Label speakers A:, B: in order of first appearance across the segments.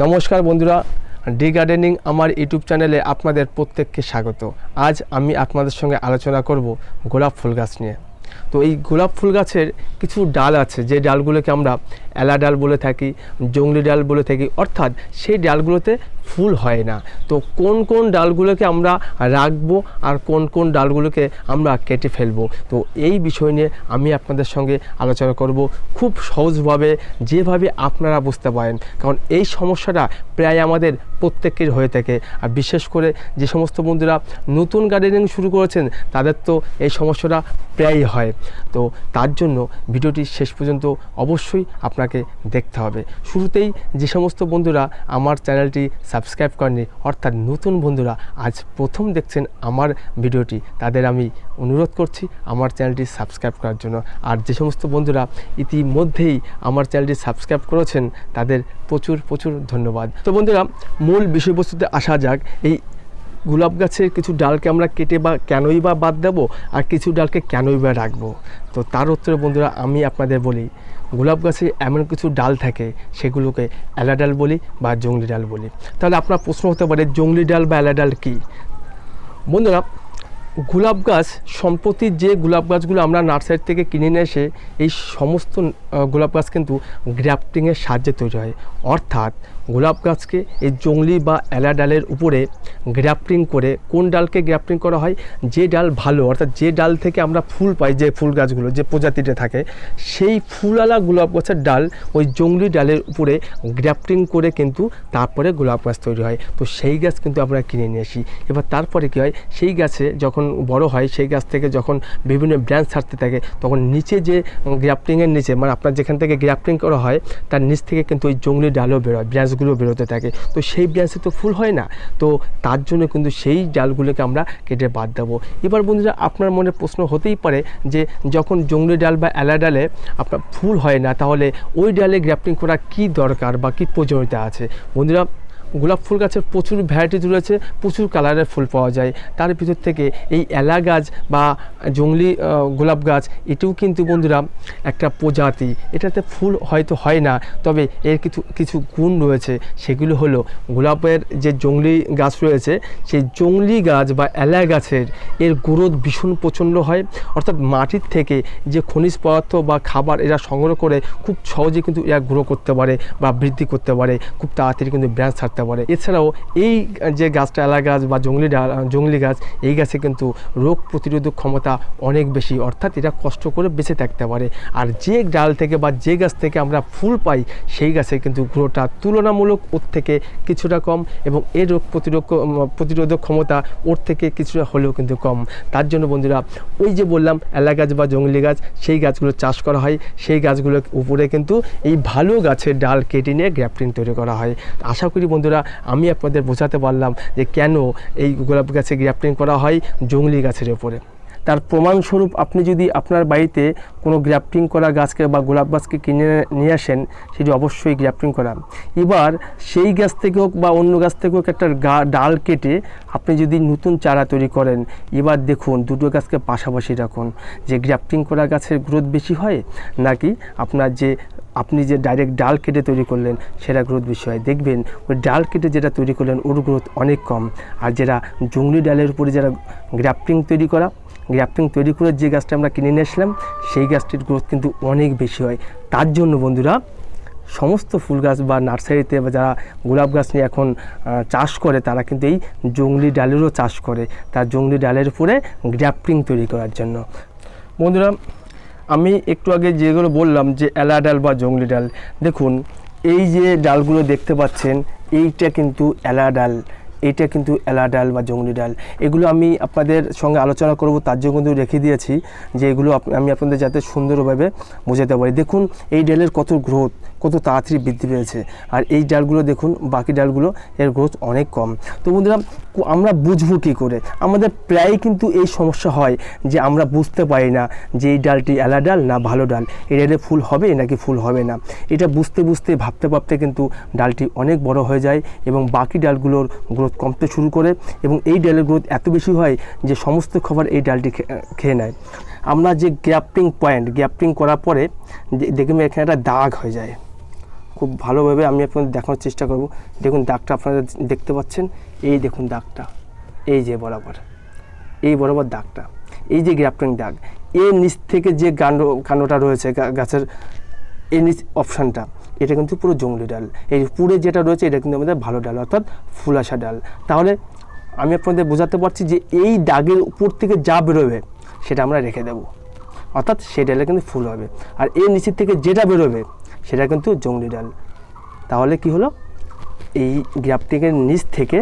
A: নমস্কার বন্ধুরা, D gardening আমার ইউটিউব চ্যানেলে আপনাদের প্রত্যেককে স্বাগত। আজ আমি আপনাদের সঙ্গে আলোচনা করব গোলাপ ফুল গাছ নিয়ে। তো এই গোলাপ ফুল গাছের কিছু ডাল আছে, যে ডালগুলোকে আমরা এলা ডাল বলে থাকি, জংলি ডাল বলে থাকি, অর্থাৎ সেই ডালগুলোতে ফুল হয় না। তো কোন কোন ডালগুলোকে আমরা রাখবো আর কোন কোন ডালগুলোকে আমরা কেটে ফেলবো, তো এই বিষয় নিয়ে আমি আপনাদের সঙ্গে আলোচনা করব খুব সহজভাবে, যেভাবে আপনারা বুঝতে পারেন। কারণ এই সমস্যাটা প্রায় আমাদের প্রত্যেকের হয়ে থাকে, আর বিশেষ করে যে সমস্ত বন্ধুরা নতুন গার্ডেনিং শুরু করেছেন তাদের তো এই সমস্যাটা প্রায়ই হয়। তো তার জন্য ভিডিওটি শেষ পর্যন্ত অবশ্যই আপনাকে দেখতে হবে। শুরুতেই যে সমস্ত বন্ধুরা আমার চ্যানেলটি সাবস্ক্রাইব করেননি, অর্থাৎ নতুন বন্ধুরা আজ প্রথম দেখছেন আমার ভিডিওটি, তাদের আমি অনুরোধ করছি আমার চ্যানেলটি সাবস্ক্রাইব করার জন্য। আর যে সমস্ত বন্ধুরা ইতিমধ্যেই আমার চ্যানেলটি সাবস্ক্রাইব করেছেন তাদের প্রচুর প্রচুর ধন্যবাদ। তো বন্ধুরা, মূল বিষয়বস্তুতে আসা যাক। এই গোলাপ গাছের কিছু ডালকে আমরা কেটে বা কেনই বা বাদ দেবো, আর কিছু ডালকে কেনই বা রাখবো, তো তার উত্তরে বন্ধুরা আমি আপনাদের বলি, গোলাপ গাছে এমন কিছু ডাল থাকে সেগুলোকে এলা ডাল বলি বা জংলি ডাল বলি। তাহলে আপনার প্রশ্ন হতে পারে জংলি ডাল বা এলা ডাল কী? বন্ধুরা, গোলাপ গাছ সম্প্রতি যে গোলাপ গাছগুলো আমরা নার্সারি থেকে কিনে নিয়ে এসে, এই সমস্ত গোলাপ গাছ কিন্তু গ্রাফটিংয়ের সাহায্যে তৈরি হয়। অর্থাৎ গোলাপ গাছকে এই জংলি বা এলা ডালের উপরে গ্রাফটিং করে, কোন ডালকে গ্রাফটিং করা হয়? যে ডাল ভালো, অর্থাৎ যে ডাল থেকে আমরা ফুল পাই, যে ফুল গাছগুলো যে প্রজাতিতে থাকে, সেই ফুলওয়ালা গোলাপ গাছের ডাল ওই জংলি ডালের উপরে গ্রাফটিং করে কিন্তু তারপরে গোলাপ গাছ তৈরি হয়। তো সেই গাছ কিন্তু আমরা কিনে নিয়ে আসি। এবার তারপরে কী হয়, সেই গাছে যখন বড় হয়, সেই গাছ থেকে যখন বিভিন্ন ব্রাঞ্চ ছাড়তে থাকে, তখন নিচে যে গ্রাফটিংয়ের নিচে, মানে আপনার যেখান থেকে গ্রাফটিং করা হয় তার নিচ থেকে কিন্তু ওই জংলি ডালও বেরোয়, ব্রাঞ্চগুলো বেরোতে থাকে। তো সেই ব্রাঞ্চে তো ফুল হয় না, তো তার জন্য কিন্তু সেই ডালগুলোকে আমরা কেটে বাদ দেবো। এবার বন্ধুরা, আপনার মনে প্রশ্ন হতেই পারে যে যখন জংলি ডাল বা এলা ডালে আপনার ফুল হয় না, তাহলে ওই ডালে গ্রাফটিং করা কী দরকার বা কী প্রয়োজনীয়তা আছে? বন্ধুরা, গোলাপ ফুল গাছের প্রচুর ভ্যারাইটিস রয়েছে, প্রচুর কালারের ফুল পাওয়া যায়। তার ভিতর থেকে এই এলা গাছ বা জংলি গোলাপ গাছ, এটিও কিন্তু বন্ধুরা একটা প্রজাতি। এটাতে ফুল হয়তো হয় না, তবে এর কিছু কিছু গুণ রয়েছে। সেগুলো হলো, গোলাপের যে জংলি গাছ রয়েছে, সেই জংলি গাছ বা এলা গাছের এর গ্রোথ ভীষণ প্রচণ্ড হয়। অর্থাৎ মাটির থেকে যে খনিজ পদার্থ বা খাবার এরা সংগ্রহ করে খুব সহজে কিন্তু এরা গ্রো করতে পারে বা বৃদ্ধি করতে পারে, খুব তাড়াতাড়ি কিন্তু ব্রাঞ্চ ছাড়তে পারে। এছাড়াও এই যে গাছটা এলা গাছ বা জংলি গাছ, এই গাছে কিন্তু রোগ প্রতিরোধক ক্ষমতা অনেক বেশি, অর্থাৎ এটা কষ্ট করে বেঁচে থাকতে পারে। আর যে ডাল থেকে বা যে গাছ থেকে আমরা ফুল পাই, সেই গাছে কিন্তু গ্রোটা তুলনামূলক ওর থেকে কিছুটা কম, এবং এর রোগ প্রতিরোধক ক্ষমতা ওর থেকে কিছুটা হলেও কিন্তু কম। তার জন্য বন্ধুরা, ওই যে বললাম এলা গাছ বা জংলি গাছ, সেই গাছগুলো চাষ করা হয়। সেই গাছগুলোর উপরে কিন্তু এই ভালো গাছের ডাল কেটে নিয়ে গ্রাফটিং তৈরি করা হয়। আশা করি বন্ধুরা আমি আপনাদের বোঝাতে পারলাম যে কেন এই গোলাপ গাছে গ্রাফটিং করা হয় জংলি গাছের ওপরে। তার প্রমাণস্বরূপ আপনি যদি আপনার বাড়িতে কোনো গ্রাফটিং করা গাছকে বা গোলাপ গাছকে কিনে নিয়ে আসেন, সেটি অবশ্যই গ্রাফটিং করা। এবার সেই গাছ থেকে হোক বা অন্য গাছ থেকে হোক একটা ডাল কেটে আপনি যদি নতুন চারা তৈরি করেন, এবার দেখুন দুটো গাছকে পাশাপাশি রাখুন, যে গ্রাফটিং করা গাছের গ্রোথ বেশি হয় নাকি আপনি যে ডাইরেক্ট ডাল কেটে তৈরি করলেন সেটা গ্রোথ বেশি হয়। দেখবেন ওই ডাল কেটে যেটা তৈরি করলেন ওর গ্রোথ অনেক কম, আর যেটা জংলি ডালের উপরে যারা গ্রাফটিং তৈরি করে যে গাছটা আমরা কিনে নিয়ে আসলাম, সেই গাছটির গ্রোথ কিন্তু অনেক বেশি হয়। তার জন্য বন্ধুরা, সমস্ত ফুল গাছ বা নার্সারিতে বা যারা গোলাপ গাছ নিয়ে এখন চাষ করে, তারা কিন্তু এই জংলি ডালেরও চাষ করে, তার জংলি ডালের উপরে গ্রাফটিং তৈরি করার জন্য। বন্ধুরা, আমি একটু আগে যেগুলো বললাম যে এলা ডাল বা জংলি ডাল, দেখুন এই যে ডালগুলো দেখতে পাচ্ছেন, এইটা কিন্তু এলা ডাল, এইটা কিন্তু এলা ডাল বা জংলি ডাল। এগুলো আমি আপনাদের সঙ্গে আলোচনা করব, তার জন্য কিন্তু রেখে দিয়েছি যে এগুলো আমি আপনাদের যাতে সুন্দরভাবে বোঝাতে পারি। দেখুন এই ডালের কত গ্রোথ, কত তাড়াতাড়ি বৃদ্ধি পেয়েছে, আর এই ডালগুলো দেখুন, বাকি ডালগুলো এর গ্রোথ অনেক কম। তো বন্ধুরা, আমরা বুঝবো কী করে? আমাদের প্রায় কিন্তু এই সমস্যা হয় যে আমরা বুঝতে পারি না যে এই ডালটি এলা ডাল না ভালো ডাল, এই ডালে ফুল হবে নাকি ফুল হবে না। এটা বুঝতে ভাবতে কিন্তু ডালটি অনেক বড় হয়ে যায় এবং বাকি ডালগুলোর গ্রোথ কমতে শুরু করে, এবং এই ডালের গ্রোথ এত বেশি হয় যে সমস্ত খাবার এই ডালটি খেয়ে নেয়। আমরা যে গ্রাফটিং করার পরে দেখবেন এখানে একটা দাগ হয়ে যায়, খুব ভালোভাবে আমি আপনাদের দেখানোর চেষ্টা করব। দেখুন দাগটা আপনারা দেখতে পাচ্ছেন, এই দেখুন দাগটা, এই যে বরাবর, এই বরাবর দাগটা, এই যে গ্রাফটিং দাগ, এর নিচ থেকে যে কাণ্ডটা রয়েছে গাছের, এই নিচ অপশানটা, এটা কিন্তু পুরো জংলি ডাল। এই পুরে যেটা রয়েছে এটা কিন্তু আমাদের ভালো ডাল, অর্থাৎ ফুল আসা ডাল। তাহলে আমি আপনাদের বোঝাতে পারছি যে এই দাগের উপর থেকে যা বেরোবে সেটা আমরা রেখে দেব, অর্থাৎ সেই ডালে কিন্তু ফুল হবে। আর এর নিচের থেকে যেটা বেরোবে সেটা কিন্তু জংলি ডাল। তাহলে কি হলো, এই গ্রাফটিংয়ের নিচ থেকে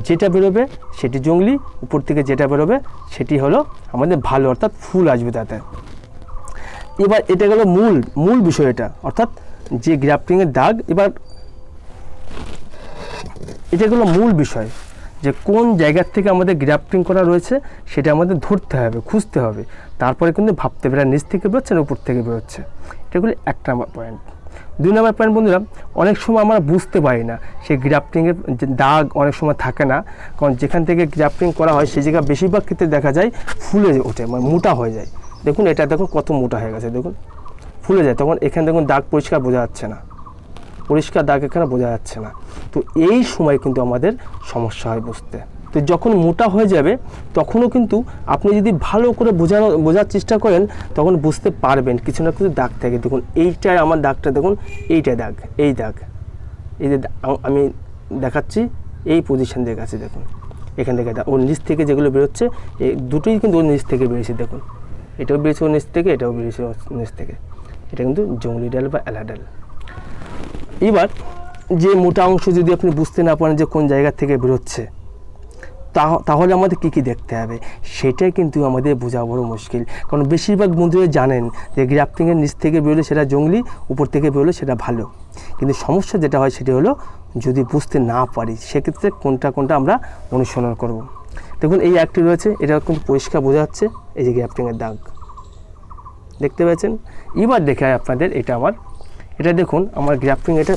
A: যেটা বেরোবে সেটি জংলি, উপর থেকে যেটা বেরোবে সেটি হলো আমাদের ভালো, অর্থাৎ ফুল আসবে তাতে। এবার এটা গেল মূল বিষয়, এটা অর্থাৎ যে গ্রাফটিংয়ের দাগ। এবার এটা গেল মূল বিষয়, যে কোন জায়গার থেকে আমাদের গ্রাফটিং করা রয়েছে সেটা আমাদের ধরতে হবে, খুঁজতে হবে, তারপরে কিন্তু ভাবতে হবে নিচ থেকে বেরোচ্ছে না উপর থেকে বেরোচ্ছে। এটাগুলি 1 নম্বর পয়েন্ট। 2 নম্বর পয়েন্ট বন্ধুরা, অনেক সময় আমরা বুঝতে পারি না সেই গ্রাফটিংয়ের যে দাগ অনেক সময় থাকে না, কারণ যেখান থেকে গ্রাফটিং করা হয় সেই জায়গা বেশিরভাগ ক্ষেত্রে দেখা যায় ফুলে ওঠে, মানে মোটা হয়ে যায়। দেখুন এটা দেখুন কত মোটা হয়ে গেছে, দেখুন ফুলে যায়, তখন এখানে দেখুন দাগ পরিষ্কার বোঝা যাচ্ছে না, পরিষ্কার দাগ এখানে বোঝা যাচ্ছে না। তো এই সময় কিন্তু আমাদের সমস্যা হয় বুঝতে। তো যখন মোটা হয়ে যাবে তখনও কিন্তু আপনি যদি ভালো করে বোঝার চেষ্টা করেন তখন বুঝতে পারবেন কিছু না কিছু দাগ থাকে। দেখুন এইটাই আমার দাগটা, দেখুন এইটা দাগ, এই দাগ, এই যে আমি দেখাচ্ছি এই পজিশন দিয়ে গেছে, দেখুন এখান থেকে ওর নিচ থেকে যেগুলো বেরোচ্ছে এই দুটোই কিন্তু ওর নিচ থেকে বেরিয়েছে। দেখুন এটাও বেরিয়েছে ওর নিচ থেকে, এটাও বেরিয়েছে ওর নিচ থেকে। এটা কিন্তু জংলি ডাল বা এলা ডাল। এবার যে মোটা অংশ যদি আপনি বুঝতে না পারেন যে কোন জায়গা থেকে বেরোচ্ছে, তাহলে আমাদের কী দেখতে হবে সেটাই কিন্তু আমাদের বোঝা বড় মুশকিল। কারণ বেশিরভাগ বন্ধুরা জানেন যে গ্রাফটিংয়ের নিচ থেকে বেরোলে সেটা জংলি, উপর থেকে বেরোলে সেটা ভালো। কিন্তু সমস্যা যেটা হয় সেটা হলো যদি বুঝতে না পারি সেক্ষেত্রে কোনটা আমরা অনুসরণ করব। দেখুন এই একটি রয়েছে, এটা কিন্তু পরিষ্কার বোঝা যাচ্ছে, এই যে গ্রাফটিংয়ের দাগ দেখতে পেয়েছেন। এবার দেখায় আপনাদের এটা দেখুন আমার গ্রাফটিং, এটা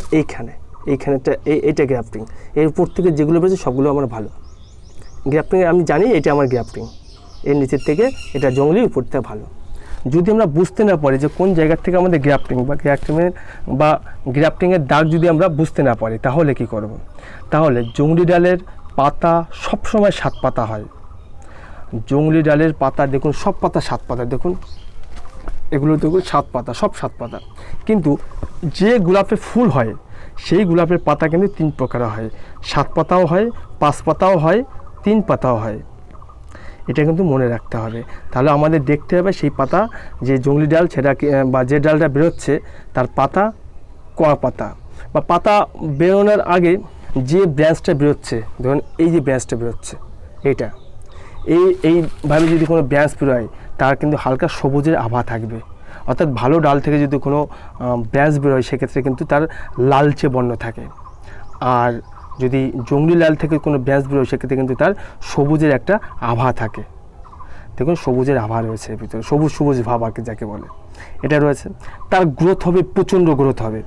A: এইখানেটা এইটা গ্রাফটিং, এর উপর থেকে যেগুলো বেরোচ্ছে সবগুলো আমার ভালো গ্রাফটিং। আমি জানি এটা আমার গ্রাফটিং, এর নিচের থেকে এটা জংলি, উপর থেকে ভালো। যদি আমরা বুঝতে না পারি যে কোন জায়গার থেকে আমাদের গ্রাফটিংয়ের দাগ যদি আমরা বুঝতে না পারি তাহলে কি করব? তাহলে জংলি ডালের পাতা সবসময় 7 পাতা হয়। জংলি ডালের পাতা দেখুন সব পাতা 7 পাতা, দেখুন এগুলো দেখুন 7 পাতা, সব 7 পাতা। কিন্তু যে গোলাপে ফুল হয় সেই গোলাপের পাতা কিন্তু 3 প্রকার হয়, 7 পাতাও হয়, 5 পাতাও হয়, 3 পাতাও হয়। এটা কিন্তু মনে রাখতে হবে। তাহলে আমাদের দেখতে হবে সেই পাতা, যে জংলি ডাল সেটা বা যে ডালটা বেরোচ্ছে তার পাতা কড়া পাতা, বা পাতা বেরোনোর আগে যে ব্রাঞ্চটা বেরোচ্ছে, ধরুন এই যে ব্রাঞ্চটা বেরোচ্ছে, এইভাবে যদি কোনো ব্রাঞ্চ বেরোয় তার কিন্তু হালকা সবুজের আভা থাকবে। অর্থাৎ ভালো ডাল থেকে যদি কোনো ব্রাঞ্চ বেরোয় সেক্ষেত্রে কিন্তু তার লালচে বর্ণ থাকে। আর যদি জংলি ডাল থেকে কোনো ব্রাঞ্চ বেরোয় সেক্ষেত্রে কিন্তু তার সবুজের একটা আভা থাকে। দেখুন সবুজের আভা রয়েছে এর ভিতরে, সবুজ ভাব আর কি যাকে বলে, এটা রয়েছে। তার গ্রোথ হবে, প্রচণ্ড গ্রোথ হবে।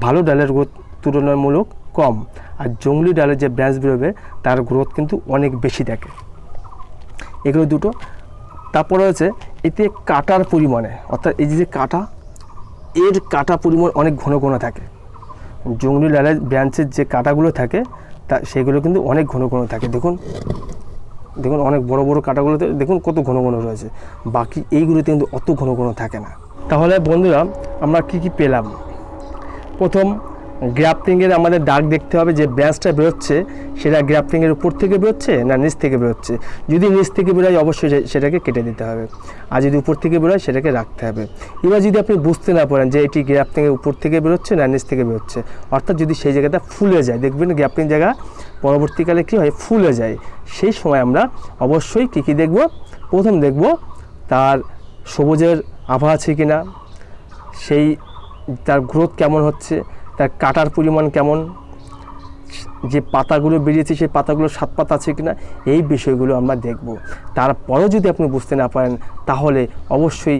A: ভালো ডালের গ্রোথ তুলনামূলক কম, আর জংলি ডালের যে ব্রাঞ্চ বেরোবে তার গ্রোথ কিন্তু অনেক বেশি থাকে। এগুলো দুটো। তারপরে হচ্ছে এতে কাটার পরিমাণে, অর্থাৎ এই যে কাটা, এর কাটা পরিমাণ অনেক ঘন ঘন থাকে। জংলি ডালের ব্রাঞ্চের যে কাটাগুলো থাকে সেগুলো কিন্তু অনেক ঘন ঘন থাকে। দেখুন অনেক বড় বড় কাটাগুলোতে দেখুন কত ঘন ঘন রয়েছে, বাকি এইগুলোতে কিন্তু অত ঘন ঘন থাকে না। তাহলে বন্ধুরা আমরা কি পেলাম? প্রথম, গ্রাফটিংয়ের আমাদের দাগ দেখতে হবে যে ব্রাঞ্চটা বেরোচ্ছে সেটা গ্রাফটিংয়ের উপর থেকে বেরোচ্ছে না নিচ থেকে বেরোচ্ছে। যদি নিচ থেকে বেরোয় অবশ্যই সেটাকে কেটে দিতে হবে, আর যদি উপর থেকে বেরোয় সেটাকে রাখতে হবে। এবার যদি আপনি বুঝতে না পারেন যে এটি গ্রাফটিংয়ের উপর থেকে বেরোচ্ছে না নিচ থেকে বেরোচ্ছে, অর্থাৎ যদি সেই জায়গাটা ফুলে যায়, দেখবেন গ্রাফটিং জায়গা পরবর্তীকালে কী হয়, ফুলে যায়, সেই সময় আমরা অবশ্যই কী দেখব? প্রথম দেখব তার সবুজের আভা আছে কি না, তার গ্রোথ কেমন হচ্ছে, তার কাটার পরিমাণ কেমন, যে পাতাগুলো বেরিয়েছে সেই পাতাগুলো 7 পাতা আছে কিনা, এই বিষয়গুলো আমরা দেখব। তারপরেও যদি আপনি বুঝতে না পারেন তাহলে অবশ্যই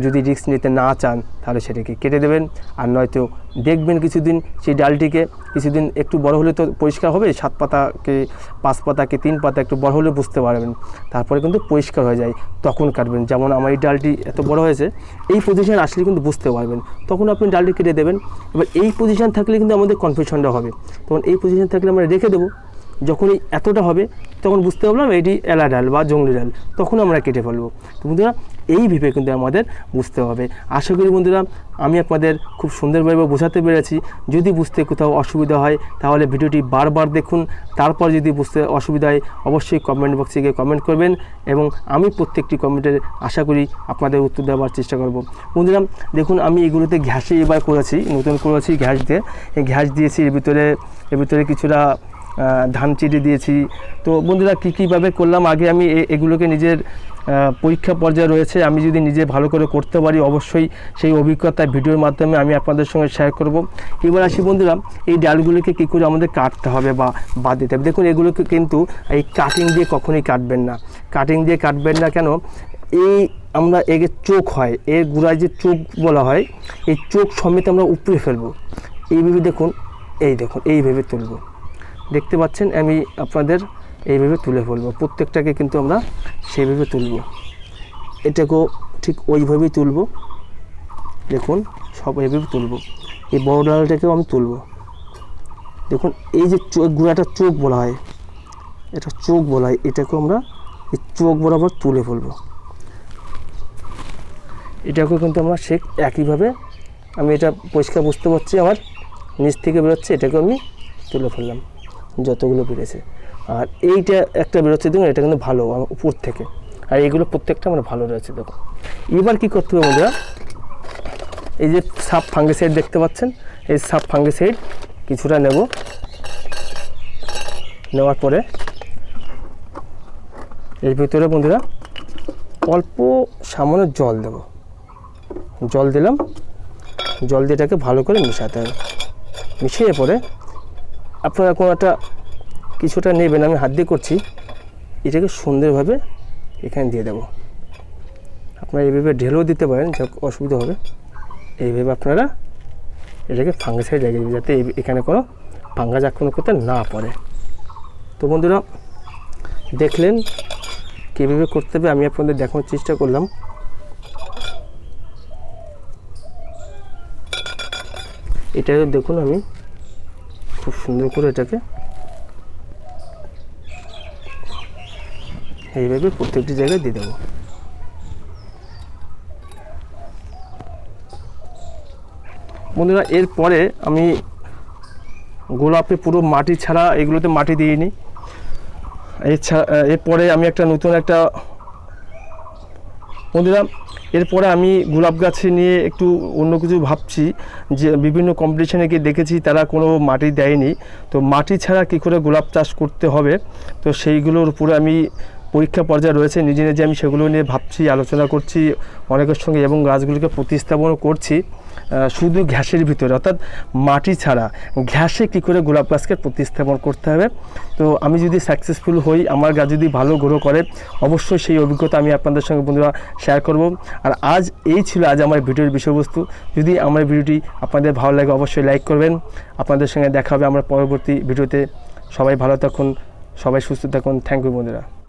A: যদি রিস্ক নিতে না চান তাহলে সেটাকে কেটে দেবেন, আর নয়তো দেখবেন কিছুদিন সেই ডালটিকে কিছুদিন একটু বড় হলে তো পরিষ্কার হবে, 7 পাতাকে 5 পাতাকে 3 পাতা একটু বড় হলে বুঝতে পারবেন, তারপরে কিন্তু পরিষ্কার হয়ে যায়, তখন কাটবেন। যেমন আমার এই ডালটি এত বড় হয়েছে, এই পজিশন আসলে কিন্তু বুঝতে পারবেন, তখন আপনি ডালটি কেটে দেবেন। এবার এই পজিশন থাকলে কিন্তু আমাদের কনফিউশনটা হবে, তখন এই পজিশন থাকলে আমরা রেখে দেবো, যখনই এতটা হবে তখন বুঝতে পারলাম এটি এলা ডাল বা জংলি ডাল, তখন আমরা কেটে ফেলবো। তো বন্ধুরা এইভাবে কিন্তু আমাদের বুঝতে হবে। আশা করি বন্ধুরা আমি আপনাদের খুব সুন্দরভাবে বোঝাতে পেরেছি। যদি বুঝতে কোথাও অসুবিধা হয় তাহলে ভিডিওটি বারবার দেখুন, তারপর যদি বুঝতে অসুবিধা হয় অবশ্যই কমেন্ট বক্সে গিয়ে কমেন্ট করবেন, এবং আমি প্রত্যেকটি কমেন্টের আশা করি আপনাদের উত্তর দেওয়ার চেষ্টা করব। বন্ধুরা দেখুন আমি এগুলোতে ঘ্যাসে এবার করেছি, নতুন করেছি ঘ্যাস দিয়ে, এই ঘ্যাস দিয়েছি, এর ভিতরে কিছুটা ধান চিড়ে দিয়েছি। তো বন্ধুরা কীভাবে করলাম, আগে আমি এগুলোকে নিজের পরীক্ষা পর্যায়ে রয়েছে, আমি যদি নিজে ভালো করে করতে পারি অবশ্যই সেই অভিজ্ঞতা ভিডিওর মাধ্যমে আমি আপনাদের সঙ্গে শেয়ার করব। এবার আসি বন্ধুরা এই ডালগুলোকে কী করে আমাদের কাটতে হবে বা বাদ দিতে হবে। দেখুন এগুলোকে কিন্তু এই কাটিং দিয়ে কখনোই কাটবেন না, কাটিং দিয়ে কাটবেন না কেন, এই আমরা এর চোখ হয়, এর গোড়ায় যে চোখ বলা হয়, এই চোখ সমেত আমরা উপড়ে ফেলবো। এইভাবে দেখুন, এইভাবে তুলবো, দেখতে পাচ্ছেন আমি আপনাদের এইভাবে তুলে ফেলবো, প্রত্যেকটাকে কিন্তু আমরা সেইভাবে তুলব, এটাকেও ঠিক ওইভাবেই তুলব। দেখুন সব এইভাবে তুলব, এই বড় ডালটাকেও আমি তুলব। দেখুন এই যে গোড়াটা চোখ বলা হয়, এটা চোখ বলা হয়, এটাকেও আমরা এই চোখ বরাবর তুলে ফেলব। এটাকেও কিন্তু আমরা সে একইভাবে, আমি এটা পরিষ্কার বুঝতে পারছি আমার নিচ থেকে বেরোচ্ছে, এটাকে আমি তুলে ফেললাম যতগুলো বেড়েছে। আর এইটা একটা বেরোচ্ছে দেখুন, এটা কিন্তু ভালো আমার উপর থেকে, আর এইগুলো প্রত্যেকটা আমার ভালো রয়েছে। দেখুন এবার কী করতে হবে বন্ধুরা, এই যে সাব ফাঙ্গিসাইড দেখতে পাচ্ছেন, এই সাব ফাঙ্গিসাইড কিছুটা নেব, নেওয়ার পরে এর ভিতরে বন্ধুরা অল্প সামান্য জল দেব, জল দিলাম, জল দিয়ে এটাকে ভালো করে মেশাতে হবে। মিশিয়ে পরে আপনারা কোনো একটা কিছুটা নেবেন, আমি হাত দিয়ে করছি, এটাকে সুন্দরভাবে এখানে দিয়ে দেব। আপনারা এইভাবে ঢেলেও দিতে পারেন, যা অসুবিধা হবে, এইভাবে আপনারা এটাকে ফাঙ্গিসাইড রেখে দেবেন, যাতে এখানে কোনো ফাঙ্গাস আক্রমণ করতে না পারে। তো বন্ধুরা দেখলেন কীভাবে করতে হবে, আমি আপনাদের দেখানোর চেষ্টা করলাম। এটা দেখুন আমি খুব সুন্দর করে এটাকে এইভাবে প্রত্যেকটি জায়গায় দিয়ে দেবো। বন্ধুরা এরপরে আমি গোলাপে পুরো মাটি ছাড়া, এগুলোতে মাটি দিইনি, এরপরে আমি নতুন একটা বন্ধুরা এরপরে আমি গোলাপ গাছে নিয়ে একটু অন্য কিছু ভাবছি, যে বিভিন্ন কম্পিটিশনে গিয়ে দেখেছি তারা কোনো মাটি দেয়নি, তো মাটি ছাড়া কী করে গোলাপ চাষ করতে হবে, তো সেইগুলোর উপরে আমি পরীক্ষা পর্যায়ে রয়েছে, নিজে নিজে আমি সেগুলো নিয়ে ভাবছি, আলোচনা করছি অনেকের সঙ্গে, এবং গাছগুলোকে প্রতিস্থাপনও করছি শুধু ঘ্যাসের ভিতরে, অর্থাৎ মাটি ছাড়া ঘ্যাসে কী করে গোলাপ গাছকে প্রতিস্থাপন করতে হবে। তো আমি যদি সাকসেসফুল হই, আমার গাছ যদি ভালো গ্রো করে, অবশ্যই সেই অভিজ্ঞতা আমি আপনাদের সঙ্গে বন্ধুরা শেয়ার করব। আর এই ছিল আমার ভিডিওর বিষয়বস্তু। যদি আমার ভিডিওটি আপনাদের ভালো লাগে অবশ্যই লাইক করবেন। আপনাদের সঙ্গে দেখা হবে আমার পরবর্তী ভিডিওতে। সবাই ভালো থাকুন, সবাই সুস্থ থাকুন। থ্যাংক ইউ বন্ধুরা।